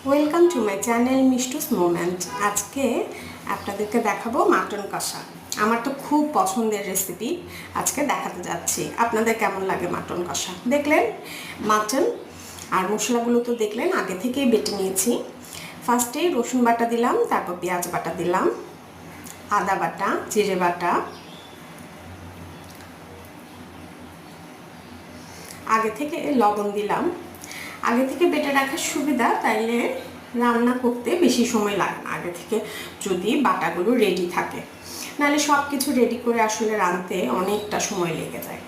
Welcome to my channel Mishtu's moment. আজকে আপনাদেরকে দেখাবো মাটন কষা। আমার তো খুব পছন্দের রেসিপি, আজকে দেখাতে যাচ্ছি। আপনাদের কেমন লাগে মাটন কষা? দেখলেন মাটন আর মশলাগুলো তো দেখলেন, আগে থেকেই বেটে নিয়েছি। ফার্স্টেই রসুন বাটা দিলাম, তারপর পেঁয়াজ বাটা দিলাম, আদা বাটা, জিরে বাটা, আগে থেকে লবণ দিলাম। আগে থেকে বেটে রাখার সুবিধা, তাইলে রান্না করতে বেশি সময় লাগে না আগে থেকে যদি বাটাগুলো রেডি থাকে, নাহলে সব কিছু রেডি করে আসলে রাঁধতে অনেকটা সময় লেগে যায়।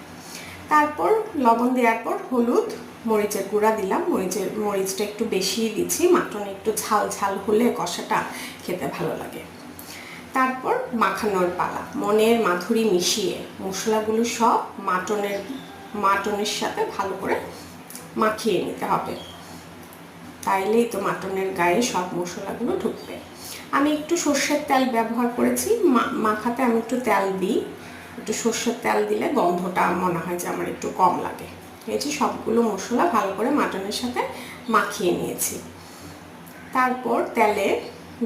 তারপর লবণ দেওয়ার পর হলুদ, মরিচের গুঁড়া দিলাম। মরিচটা একটু বেশিই দিচ্ছি, মাটন একটু ঝাল ঝাল হলে কষাটা খেতে ভালো লাগে। তারপর মাখানোর পালা, মনের মাধুরী মিশিয়ে মশলাগুলো সব মাটনের সাথে ভালো করে মাখিয়ে নিতে হবে, তাইলেই তো মাটনের গায়ে সব মশলাগুলো ঢুকবে। আমি একটু সর্ষের তেল ব্যবহার করেছি, মাখাতে আমি একটু তেল দিই। একটু সর্ষের তেল দিলে গন্ধটা মনে হয় যে আমার একটু কম লাগে। এই যে সবগুলো মশলা ভালো করে মাটনের সাথে মাখিয়ে নিয়েছি। তারপর তেলে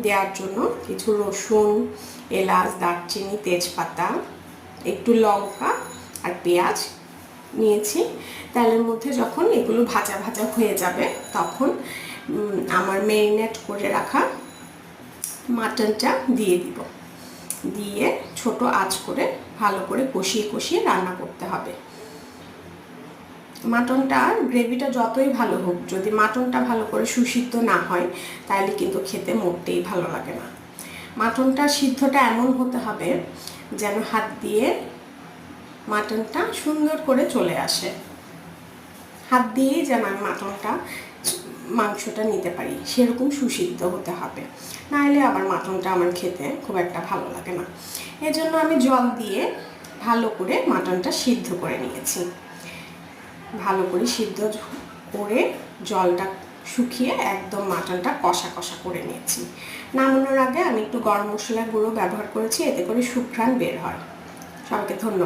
দেওয়ার জন্য কিছু রসুন, এলাচ, দারচিনি, তেজপাতা, একটু লঙ্কা আর পেঁয়াজ নিয়েছি। তেলের মধ্যে যখন এগুলো ভাজা ভাজা হয়ে যাবে, তখন আমার ম্যারিনেট করে রাখা মাটনটা দিয়ে দিব। দিয়ে ছোট আঁচ করে ভালো করে কষিয়ে কষিয়ে রান্না করতে হবে। মাটনটা গ্রেভিটা যতই ভালো হোক, যদি মাটনটা ভালো করে সুসিদ্ধ না হয়, তাহলে কিন্তু খেতে মোটেই ভালো লাগে না। মাটনটা সিদ্ধটা এমন হতে হবে যেন হাত দিয়ে মাটনটা সুন্দর করে চলে আসে। হাত দিয়েই যেন আমি মাংসটা নিতে পারি, সেরকম সুসিদ্ধ হতে হবে, নাহলে আবার মাটনটা আমার খেতে খুব একটা ভালো লাগে না। এজন্য আমি জল দিয়ে ভালো করে মাটনটা সিদ্ধ করে নিয়েছি। ভালো করে সিদ্ধ করে জলটা শুকিয়ে একদম মাটনটা কষা কষা করে নিয়েছি। নামানোর আগে আমি একটু গরম মশলার গুঁড়ো ব্যবহার করেছি, এতে করে সুঘ্রাণ বের হয়। সবাইকে ধন্যবাদ।